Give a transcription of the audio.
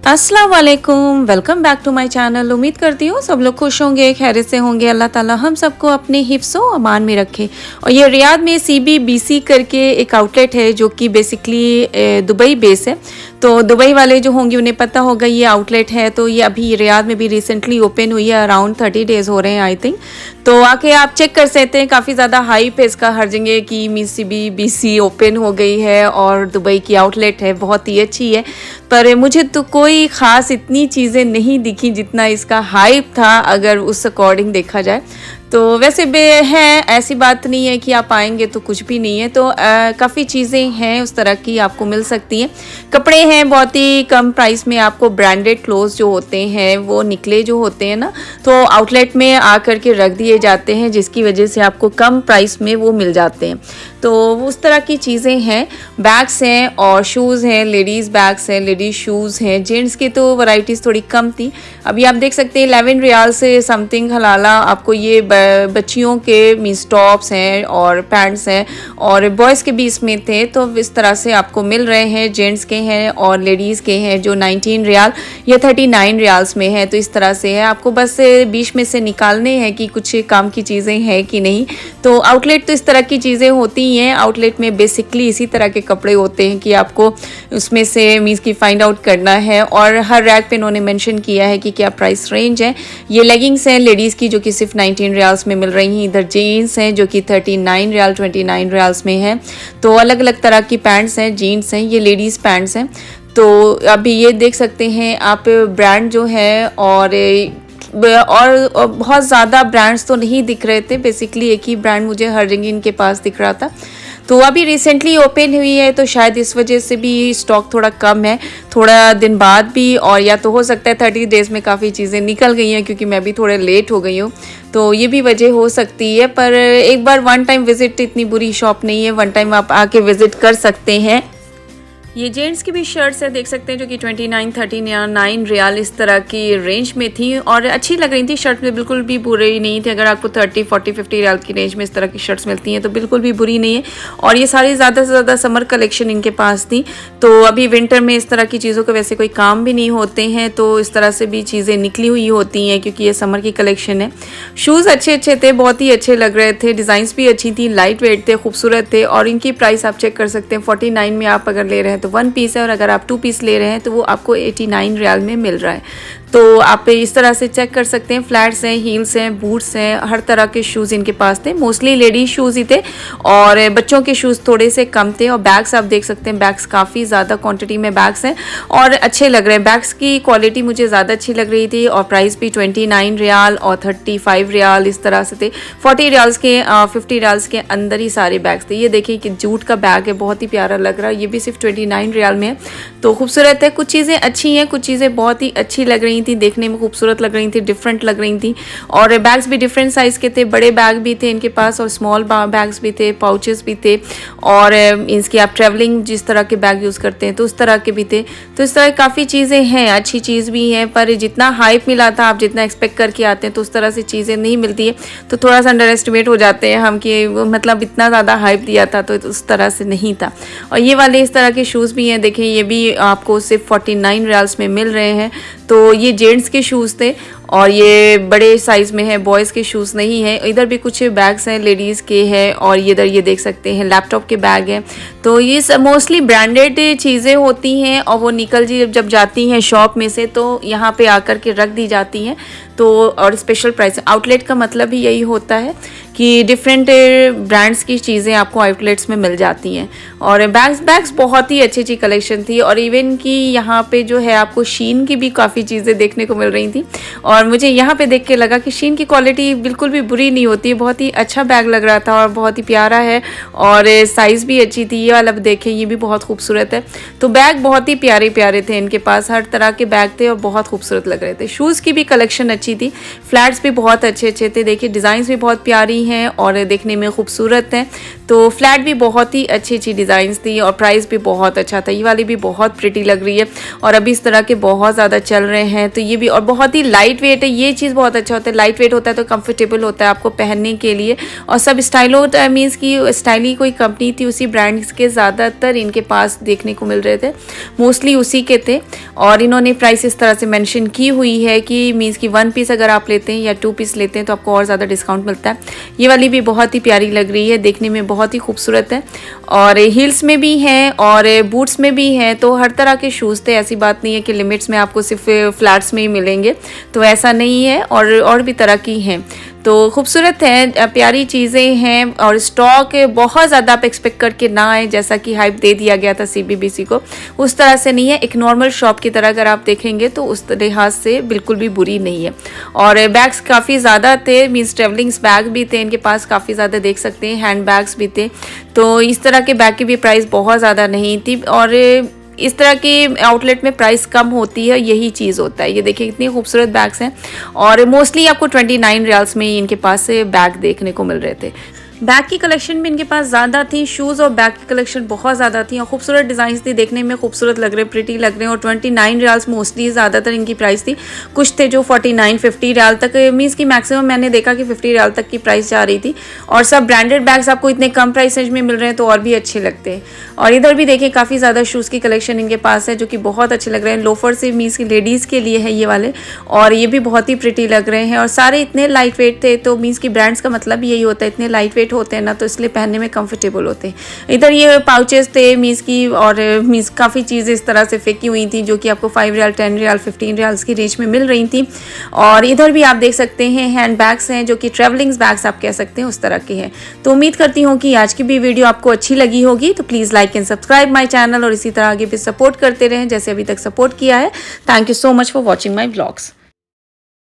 अस्सलाम वालेकुम, welcome back to my channel. उम्मीद करती हूँ सब लोग खुश होंगे, खैरियत से होंगे। अल्लाह ताला हम सबको अपने हिफ्ज़ व अमान में रखे। और ये रियाद में CBBC करके एक आउटलेट है जो कि बेसिकली दुबई बेस है। तो दुबई वाले जो होंगे उन्हें पता होगा ये आउटलेट है। तो ये अभी रियाद में भी रिसेंटली ओपन हुई है, अराउंड 30 डेज़ हो रहे हैं आई थिंक। तो आके आप चेक कर सकते हैं, काफ़ी ज़्यादा हाइप है इसका हर जगह की। CBBC ओपन हो गई है और दुबई की आउटलेट है, बहुत ही अच्छी है। पर मुझे तो कोई ख़ास इतनी चीज़ें नहीं दिखी जितना इसका हाइप था, अगर उस अकॉर्डिंग देखा जाए तो। वैसे है, ऐसी बात नहीं है कि आप आएंगे तो कुछ भी नहीं है। तो काफ़ी चीज़ें हैं उस तरह की आपको मिल सकती हैं। कपड़े हैं बहुत ही कम प्राइस में, आपको ब्रांडेड क्लोथ्स जो होते हैं वो निकले जो होते हैं ना, तो आउटलेट में आकर के रख दिए जाते हैं, जिसकी वजह से आपको कम प्राइस में वो मिल जाते हैं। तो उस तरह की चीज़ें हैं। बैग्स हैं और शूज़ हैं, लेडीज़ बैग्स हैं, लेडीज़ शूज़ हैं। जेंट्स की तो वैरायटीज़ थोड़ी कम थी। अभी आप देख सकते हैं 11 रियाल से समथिंग हलाला आपको ये बच्चियों के मीन्स टॉप्स हैं और पैंट्स हैं, और बॉयज़ के भी इसमें थे। तो इस तरह से आपको मिल रहे हैं। जेंट्स के हैं और लेडीज़ के हैं जो 19 रियाल या 39 रियाल्स में है। तो इस तरह से है, आपको बस बीच में से निकालने हैं कि कुछ काम की चीज़ें हैं कि नहीं। तो आउटलेट तो इस तरह की चीज़ें होती हैं। आउटलेट में बेसिकली इसी तरह के कपड़े होते हैं कि आपको उसमें से मीन्स की फाइंड आउट करना है। और हर रैक पे इन्होंने मेंशन किया है कि क्या प्राइस रेंज है। ये लेगिंग्स हैं लेडीज़ की जो कि सिर्फ 19 रियाल्स में मिल रही हैं। इधर जीन्स हैं जो कि 39 रियाल 29 रियाल्स में है। तो अलग अलग तरह की पैंट्स हैं, जीन्स हैं, ये लेडीज़ पैंट्स हैं। तो अभी ये देख सकते हैं आप ब्रांड जो है, और बहुत ज़्यादा ब्रांड्स तो नहीं दिख रहे थे। बेसिकली एक ही ब्रांड मुझे हर जगह इनके पास दिख रहा था। तो अभी रिसेंटली ओपन हुई है तो शायद इस वजह से भी स्टॉक थोड़ा कम है, थोड़ा दिन बाद भी। और या तो हो सकता है 30 डेज़ में काफ़ी चीज़ें निकल गई हैं, क्योंकि मैं भी थोड़े लेट हो गई हूँ, तो ये भी वजह हो सकती है। पर एक बार वन टाइम विज़िट इतनी बुरी शॉप नहीं है, वन टाइम आप आके विज़िट कर सकते हैं। ये जेंट्स की भी शर्ट्स है, देख सकते हैं, जो कि 29 39 रियाल इस तरह की रेंज में थी और अच्छी लग रही थी। शर्ट में बिल्कुल भी बुरी नहीं थी। अगर आपको 30 40 50 रियाल की रेंज में इस तरह की शर्ट्स मिलती हैं तो बिल्कुल भी बुरी नहीं है। और ये सारी ज़्यादा से ज़्यादा समर कलेक्शन इनके पास थी। तो अभी विंटर में इस तरह की चीज़ों के वैसे कोई काम भी नहीं होते हैं, तो इस तरह से भी चीज़ें निकली हुई होती हैं, क्योंकि ये समर की कलेक्शन है। शूज़ अच्छे थे, बहुत ही अच्छे लग रहे थे। डिज़ाइंस भी अच्छी थी, लाइट वेट थे, खूबसूरत थे। और इनकी प्राइस आप चेक कर सकते हैं, 49 में आप अगर ले रहे हैं तो 1 पीस है, और अगर आप 2 पीस ले रहे हैं तो वो आपको 89 रियाल में मिल रहा है। तो आप इस तरह से चेक कर सकते हैं। फ्लैट्स हैं, हील्स हैं, बूट्स हैं, हर तरह के शूज़ इनके पास थे। मोस्टली लेडीज शूज़ ही थे और बच्चों के शूज़ थोड़े से कम थे। और बैग्स आप देख सकते हैं, बैग्स काफ़ी ज़्यादा क्वांटिटी में बैग्स हैं और अच्छे लग रहे हैं। बैग्स की क्वालिटी मुझे ज़्यादा अच्छी लग रही थी और प्राइस भी 29 रियाल और 35 रियाल इस तरह से थे। 40 रियाल्स के 50 रियाल्स के अंदर ही सारे बैग्स थे। ये देखिए कि जूट का बैग है, बहुत ही प्यारा लग रहा है। ये भी सिर्फ 29 रियाल में है, तो खूबसूरत है। कुछ चीज़ें अच्छी हैं, कुछ चीज़ें बहुत ही अच्छी लग रही थी, देखने में खूबसूरत लग रही थी, डिफरेंट लग रही थी। और बैग्स भी डिफरेंट साइज़ के थे, बड़े बैग भी थे इनके पास और स्मॉल बैग्स भी थे, पाउचेस भी थे। और इसकी आप ट्रैवलिंग जिस तरह के बैग यूज़ करते हैं तो उस तरह के भी थे। तो इस तरह काफ़ी चीज़ें हैं, अच्छी चीज़ भी है। पर जितना हाइप मिला था, आप जितना एक्सपेक्ट करके आते हैं तो उस तरह से चीज़ें नहीं मिलती है, तो थोड़ा सा अंडर एस्टिमेट हो जाते हैं हम कि मतलब इतना ज़्यादा हाइप दिया था तो उस तरह से नहीं था। और ये वाले इस तरह के शूज़ भी हैं, देखें, ये भी आपको सिर्फ 49 रियाल्स में मिल रहे हैं। तो ये जेंट्स के शूज़ थे और ये बड़े साइज़ में है, बॉयज़ के शूज़ नहीं है। इधर भी कुछ बैग्स हैं, लेडीज़ के हैं। और ये इधर ये देख सकते हैं लैपटॉप के बैग हैं। तो ये मोस्टली ब्रांडेड चीज़ें होती हैं और वो निकल जब जाती हैं शॉप में से तो यहाँ पे आकर के रख दी जाती हैं। तो और स्पेशल प्राइस, आउटलेट का मतलब ही यही होता है कि डिफरेंट ब्रांड्स की चीज़ें आपको आउटलेट्स में मिल जाती हैं। और बैग्स बहुत ही अच्छी अच्छी कलेक्शन थी। और इवन कि यहाँ पे जो है आपको शीन की भी काफ़ी चीज़ें देखने को मिल रही थी। और मुझे यहाँ पे देख के लगा कि शीन की क्वालिटी बिल्कुल भी बुरी नहीं होती है, बहुत ही अच्छा बैग लग रहा था और बहुत ही प्यारा है और साइज़ भी अच्छी थी। ये वाला देखें, ये भी बहुत खूबसूरत है। तो बैग बहुत ही प्यारे प्यारे थे इनके पास, हर तरह के बैग थे और बहुत खूबसूरत लग रहे थे। शूज़ की भी कलेक्शन अच्छी थी, फ्लैट्स भी बहुत अच्छे अच्छे थे। देखिए डिज़ाइंस भी बहुत प्यारी हैं और देखने में खूबसूरत हैं। तो फ्लैट भी बहुत ही अच्छी अच्छी डिज़ाइंस थी और प्राइस भी बहुत अच्छा था। ये वाली भी बहुत प्रिटी लग रही है और अभी इस तरह के बहुत ज़्यादा चल रहे हैं। तो ये भी और बहुत ही लाइट वेट है, ये चीज़ बहुत अच्छा होता है, लाइट वेट होता है तो कंफर्टेबल होता है आपको पहनने के लिए। और सब स्टाइलो मीन्स की स्टाइली कोई कंपनी थी, उसी ब्रांड्स के ज़्यादातर इनके पास देखने को मिल रहे थे, मोस्टली उसी के थे। और इन्होंने प्राइस इस तरह से मेंशन की हुई है कि मीन्स की 1 पीस अगर आप लेते हैं या 2 पीस लेते हैं तो आपको और ज़्यादा डिस्काउंट मिलता है। ये वाली भी बहुत ही प्यारी लग रही है, देखने में बहुत ही खूबसूरत है और हील्स में भी हैं और बूट्स में भी हैं। तो हर तरह के शूज़ थे, ऐसी बात नहीं है कि लिमिट्स में आपको सिर्फ फ्लैट्स में ही मिलेंगे, तो ऐसा नहीं है, और भी तरह की हैं। तो खूबसूरत है, प्यारी चीज़ें हैं और स्टॉक बहुत ज़्यादा आप एक्सपेक्ट करके ना आए, जैसा कि हाइप दे दिया गया था CBBC को, उस तरह से नहीं है। एक नॉर्मल शॉप की तरह अगर आप देखेंगे तो उस लिहाज से बिल्कुल भी बुरी नहीं है। और बैग्स काफ़ी ज़्यादा थे, मीन्स ट्रेवलिंग्स बैग भी थे इनके पास, काफ़ी ज़्यादा देख सकते हैं, हैंड बैग्स भी थे। तो इस तरह के बैग की भी प्राइस बहुत ज़्यादा नहीं थी और इस तरह की आउटलेट में प्राइस कम होती है, यही चीज़ होता है। ये देखिए कितनी खूबसूरत बैग्स हैं और मोस्टली आपको 29 रियाल्स में ही इनके पास से बैग देखने को मिल रहे थे। बैग की कलेक्शन भी इनके पास ज़्यादा थी, शूज़ और बैग की कलेक्शन बहुत ज़्यादा थी और खूबसूरत डिज़ाइंस थी, देखने में खूबसूरत लग रहे, प्रिटी लग रहे हैं। और 29 रियाल्स मोस्टली ज़्यादातर इनकी प्राइस थी, कुछ थे जो 49-50 रियाल तक, मीन्स की मैक्सिमम मैंने देखा कि 50 रियाल तक की प्राइस जा रही थी। और सब ब्रांडेड बैग्स आपको इतने कम प्राइस रेंज में मिल रहे हैं तो और भी अच्छे लगते हैं। और इधर भी देखिए काफ़ी ज़्यादा शूज़ की कलेक्शन इनके पास है जो कि बहुत अच्छे लग रहे हैं। लोफर से मीन्स की लेडीज़ के लिए है ये वाले, और ये भी बहुत ही प्रिटी लग रहे हैं और सारे इतने लाइट वेट थे। तो मीन्स की ब्रांड्स का मतलब यही होता है, इतने लाइट वेट होते हैं ना, तो इसलिए पहनने में कंफर्टेबल होते हैं। इधर ये पाउचेस थे मीन्स की, और मीन्स काफ़ी चीज़ें इस तरह से फेंकी हुई थी जो कि आपको 5 रियाल, 10 रियाल, 15 रियाल्स की रेंज में मिल रही थी। और इधर भी आप देख सकते हैं हैंड बैग्स हैं जो कि ट्रेवलिंग्स बैग्स आप कह सकते हैं, उस तरह के हैं। तो उम्मीद करती हूँ कि आज की भी वीडियो आपको अच्छी लगी होगी। तो please like and subscribe my channel और इसी तरह आगे भी सपोर्ट करते रहें जैसे अभी तक सपोर्ट किया है। Thank you so much for watching my blogs.